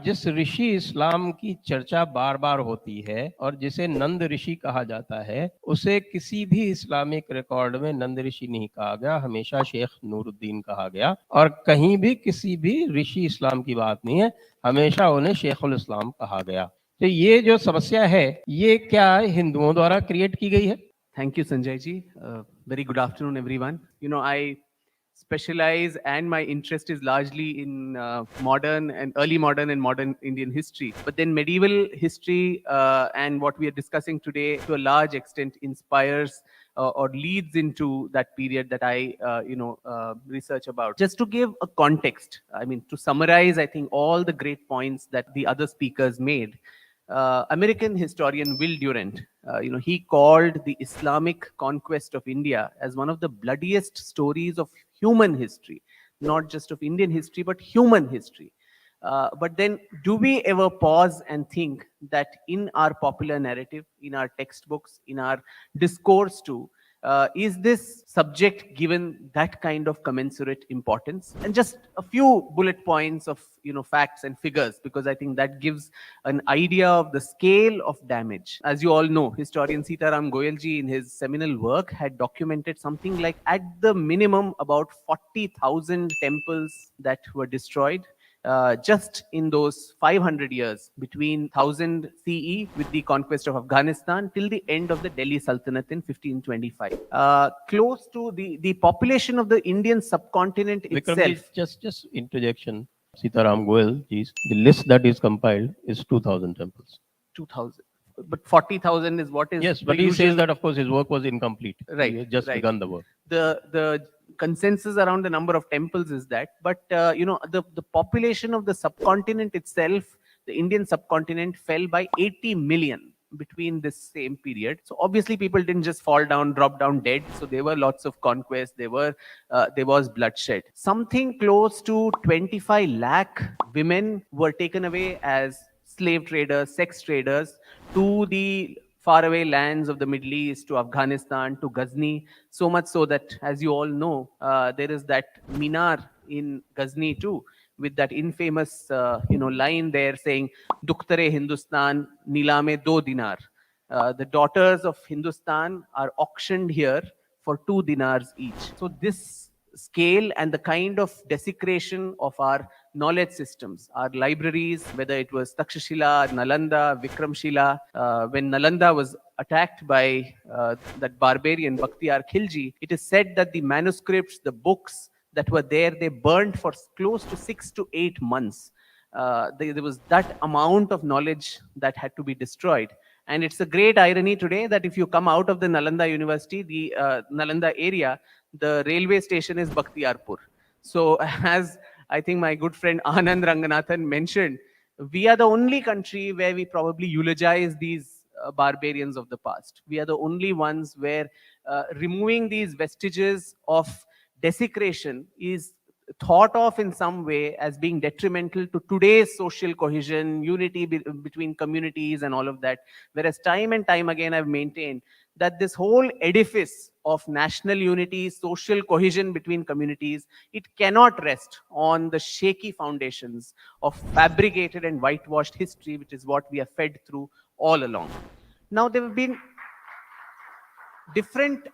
जिस ऋषि इस्लाम की चर्चा बार बार होती है और जिसे नंद ऋषि कहा जाता है, उसे किसी भी इस्लामिक रिकॉर्ड में नंद ऋषि नहीं कहा गया, हमेशा शेख नूरुद्दीन कहा गया। और कहीं भी किसी भी ऋषि इस्लाम की बात नहीं है, हमेशा उन्हें शेखुल इस्लाम कहा गया। तो ये जो समस्या है, ये क्या हिंदुओं द्वारा क्रिएट की गई है? Thank you, Sanjay ji. Very good afternoon, everyone. I specialize and my interest is largely in modern and early modern and modern Indian history. But then medieval history and what we are discussing today to a large extent inspires or leads into that period that I, research about. Just to give a context, I mean, to summarize, I think all the great points that the other speakers made. American historian Will Durant, he called the Islamic conquest of India as one of the bloodiest stories of human history, not just of Indian history, but human history. But then, do we ever pause and think that in our popular narrative, in our textbooks, in our discourse too, is this subject given that kind of commensurate importance? And just a few bullet points of facts and figures, because I think that gives an idea of the scale of damage. As you all know, historian Sitaram Goyalji in his seminal work had documented something like at the minimum about 40,000 temples that were destroyed just in those 500 years between 1000 CE with the conquest of Afghanistan till the end of the Delhi Sultanate in 1525. Close to the population of the Indian subcontinent Vikram itself. just interjection. Sitaram Goel, the list that is compiled is 2,000 temples. 2000. But 40,000 is what is. Yes, but he says that, of course, his work was incomplete. Right. He had just begun the work. The consensus around the number of temples is that, but the population of the subcontinent itself, the Indian subcontinent, fell by 80 million between this same period. So obviously people didn't just fall down, drop down dead. So there were lots of conquests. There was bloodshed. Something close to 25 lakh women were taken away as slave traders, sex traders, to the faraway lands of the Middle East, to Afghanistan, to Ghazni. So much so that, as you all know, there is that minar in Ghazni too, with that infamous line there saying "Dukhtare Hindustan, Nilame do dinar." The daughters of Hindustan are auctioned here for 2 dinars each. So this scale and the kind of desecration of our knowledge systems, our libraries, whether it was Takshashila, Nalanda, Vikramshila, when Nalanda was attacked by that barbarian Bakhtiyar Khilji, it is said that the manuscripts, the books that were there, they burned for close to 6 to 8 months. There was that amount of knowledge that had to be destroyed. And it's a great irony today that if you come out of the Nalanda University, the Nalanda area, the railway station is Bakhtiyarpur. So as I think my good friend Anand Ranganathan mentioned, we are the only country where we probably eulogize these barbarians of the past. We are the only ones where removing these vestiges of desecration is thought of in some way as being detrimental to today's social cohesion, unity between communities and all of that. Whereas time and time again, I've maintained that this whole edifice of national unity, social cohesion between communities, it cannot rest on the shaky foundations of fabricated and whitewashed history, which is what we are fed through all along. Now, there have been different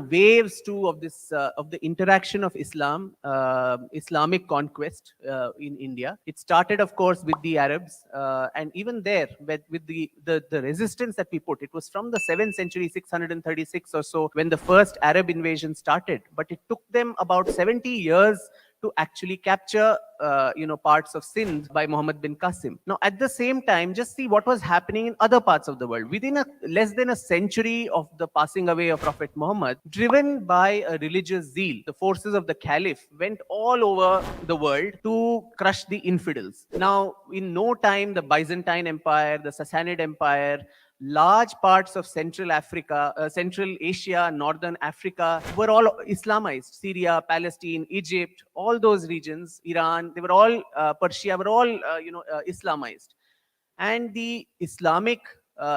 waves too of this of the interaction of Islamic conquest in India. It started, of course, with the Arabs, and even there with the resistance that we put, it was from the 7th century, 636 or so, when the first Arab invasion started. But it took them about 70 years to actually capture parts of Sindh by Muhammad bin Qasim. Now, at the same time, just see what was happening in other parts of the world. Within less than a century of the passing away of Prophet Muhammad, driven by a religious zeal, the forces of the Caliph went all over the world to crush the infidels. Now, in no time, the Byzantine Empire, the Sassanid Empire, large parts of Central Africa, Central Asia, Northern Africa were all Islamized. Syria, Palestine, Egypt, all those regions, Iran, they were all, Persia, were all, Islamized. And the Islamic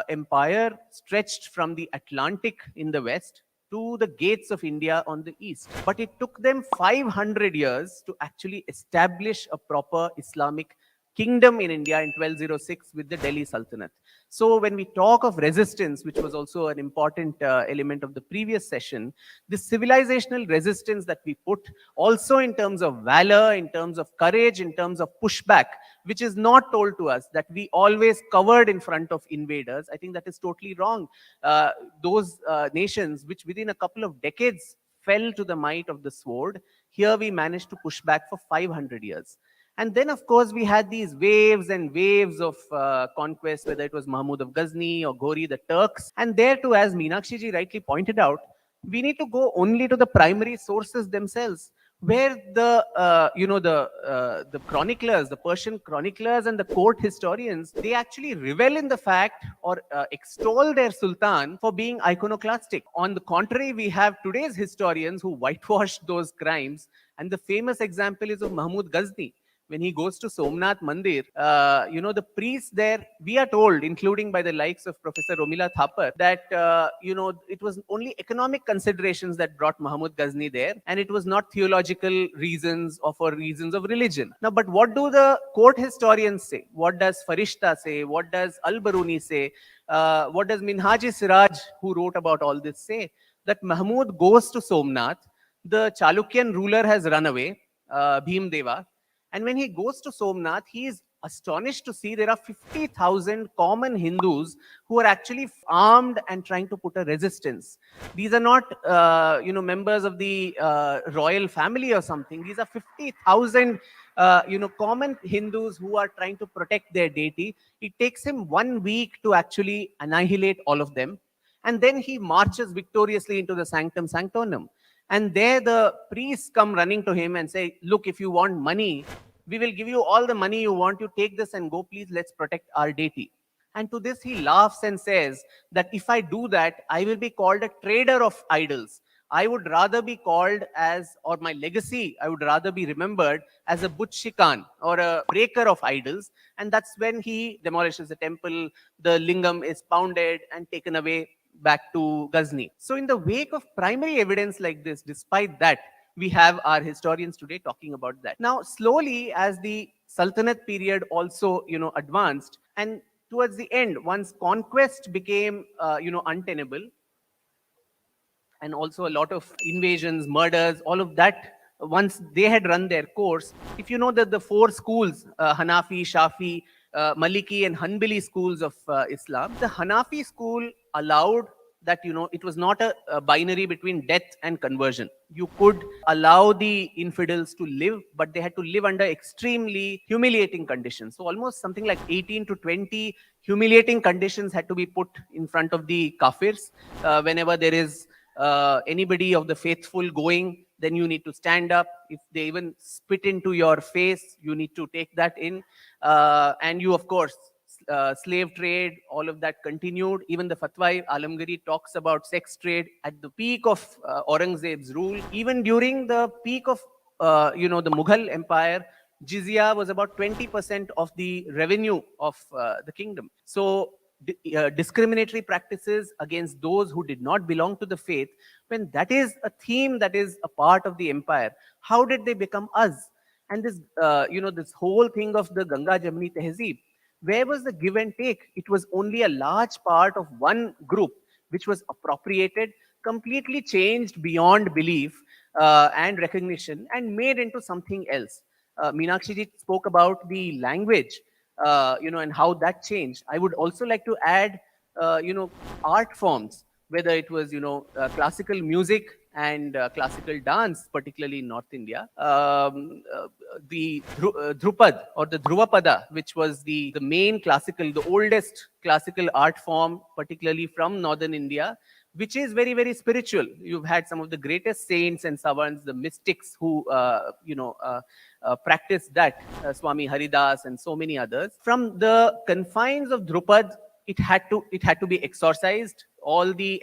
empire stretched from the Atlantic in the west to the gates of India on the east. But it took them 500 years to actually establish a proper Islamic kingdom in India in 1206 with the Delhi Sultanate. So when we talk of resistance, which was also an important element of the previous session, the civilizational resistance that we put also in terms of valor, in terms of courage, in terms of pushback, which is not told to us, that we always covered in front of invaders. I think that is totally wrong. Those nations which within a couple of decades fell to the might of the sword, here we managed to push back for 500 years. And then, of course, we had these waves and waves of conquest, whether it was Mahmud of Ghazni or Ghori, the Turks. And there too, as Meenakshi ji rightly pointed out, we need to go only to the primary sources themselves, where the chroniclers, the Persian chroniclers and the court historians, they actually revel in the fact or extol their sultan for being iconoclastic. On the contrary, we have today's historians who whitewashed those crimes, and the famous example is of Mahmud Ghazni. When he goes to Somnath Mandir, the priests there, we are told, including by the likes of Professor Romila Thapar, that, it was only economic considerations that brought Mahmud Ghazni there, and it was not theological reasons or for reasons of religion. Now, but what do the court historians say? What does Farishta say? What does Al-Baruni say? What does Minhaji Siraj, who wrote about all this, say? That Mahmud goes to Somnath, the Chalukyan ruler has run away, Bhim Deva, and when he goes to Somnath, he is astonished to see there are 50,000 common Hindus who are actually armed and trying to put a resistance. These are not, members of the royal family or something. These are 50,000, common Hindus who are trying to protect their deity. It takes him 1 week to actually annihilate all of them. And then he marches victoriously into the Sanctum Sanctorum. And there the priests come running to him and say, look, if you want money, we will give you all the money you want. You take this and go, please, let's protect our deity. And to this he laughs and says that if I do that, I will be called a trader of idols. I would rather be called as, or my legacy, I would rather be remembered as a Butchikan or a breaker of idols. And that's when he demolishes the temple, the lingam is pounded and taken away back to Ghazni. So in the wake of primary evidence like this, despite that, we have our historians today talking about that. Now, slowly, as the Sultanate period also, advanced, and towards the end, once conquest became, untenable, and also a lot of invasions, murders, all of that, once they had run their course, if you know that the four schools, Hanafi, Shafi, Maliki and Hanbali schools of Islam, the Hanafi school allowed that, it was not a binary between death and conversion. You could allow the infidels to live, but they had to live under extremely humiliating conditions. So almost something like 18 to 20 humiliating conditions had to be put in front of the kafirs. Whenever there is anybody of the faithful going, then you need to stand up. If they even spit into your face, you need to take that in. And you, of course, slave trade, all of that continued. Even the Fatwa Alamgiri talks about sex trade at the peak of Aurangzeb's rule. Even during the peak of, the Mughal Empire, jizya was about 20% of the revenue of the kingdom. So discriminatory practices against those who did not belong to the faith, when that is a theme that is a part of the empire, how did they become us? And this, this whole thing of the Ganga Jamni Tehzeeb, where was the give and take? It was only a large part of one group which was appropriated, completely changed beyond belief and recognition, and made into something else. Meenakshi ji spoke about the language, and how that changed. I would also like to add, art forms, whether it was, classical music and classical dance, particularly in North India. The Drupad or the Dhruvapada, which was the main classical, the oldest classical art form, particularly from Northern India, which is very, very spiritual. You've had some of the greatest saints and savants, the mystics who, practiced that, Swami Haridas and so many others. From the confines of Drupad, it had to be exorcised. All the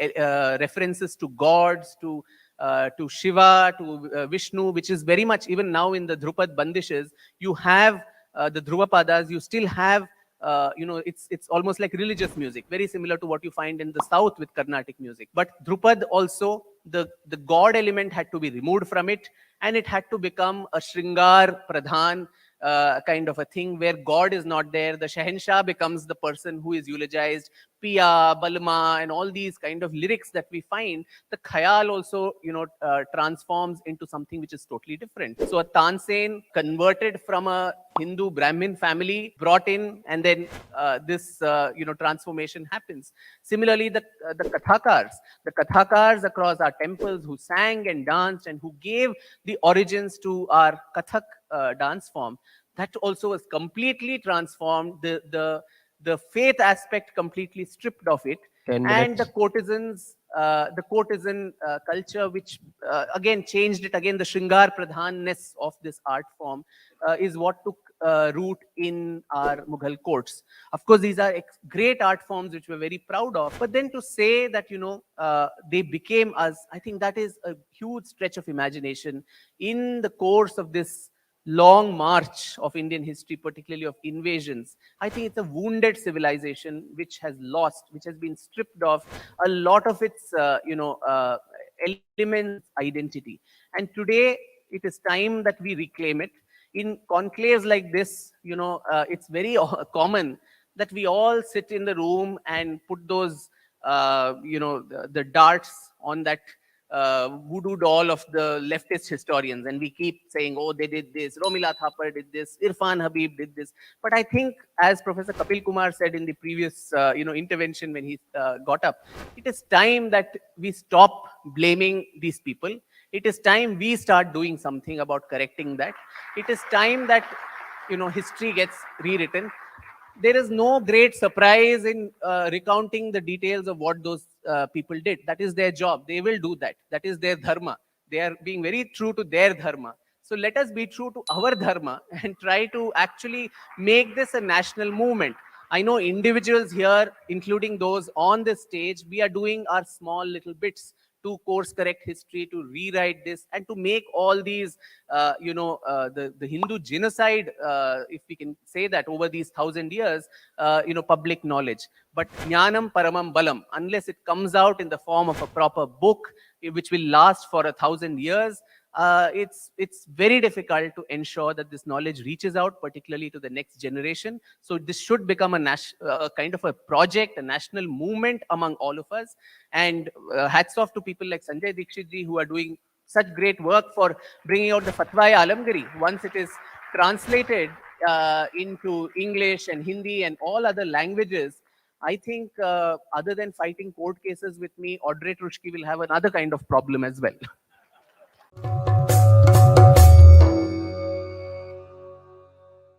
references to gods, to Shiva, to Vishnu, which is very much, even now in the Drupad bandishes, you have the Dhruvapadas, you still have, it's almost like religious music, very similar to what you find in the south with Carnatic music. But Drupad also, the god element had to be removed from it, and it had to become a Shringar Pradhan, kind of a thing where God is not there. The Shahenshah becomes the person who is eulogized. Piya, Balma, and all these kind of lyrics that we find, the khayal also, transforms into something which is totally different. So a Tansen converted from a Hindu Brahmin family, brought in, and then this transformation happens. Similarly, the Kathakars across our temples who sang and danced and who gave the origins to our Kathak dance form, that also was completely transformed. The faith aspect completely stripped of it, 10 and the minutes. courtesan culture, which again changed it. Again, the Shringar Pradhanness of this art form is what took root in our Mughal courts. Of course, these are great art forms which we're very proud of. But then to say that they became us, I think that is a huge stretch of imagination. In the course of this long march of Indian history, particularly of invasions, I think it's a wounded civilization which has lost, which has been stripped of a lot of its, elements, identity. And today, it is time that we reclaim it. In conclaves like this, it's very common that we all sit in the room and put those, the darts on that voodoo doll of the leftist historians, and we keep saying, oh, they did this, Romila Thapar did this, Irfan Habib did this. But I think, as Professor Kapil Kumar said in the previous intervention when he got up, it is time that we stop blaming these people. It is time we start doing something about correcting that. It is time that history gets rewritten. There is no great surprise in recounting the details of what those people did. That is their job. They will do that. That is their dharma. They are being very true to their dharma. So let us be true to our dharma and try to actually make this a national movement. I know individuals here, including those on this stage, we are doing our small little bits to course correct history, to rewrite this, and to make all these, the Hindu genocide, if we can say that, over these 1,000 years, public knowledge. But jnanam paramam balam, unless it comes out in the form of a proper book, which will last for 1,000 years, it's very difficult to ensure that this knowledge reaches out, particularly to the next generation. So this should become a kind of a project, a national movement among all of us. And hats off to people like Sanjay Dikshit ji, who are doing such great work for bringing out the Fatwa-e-Alamgari. Once it is translated into English and Hindi and all other languages, I think other than fighting court cases with me, Audrey Trushki will have another kind of problem as well.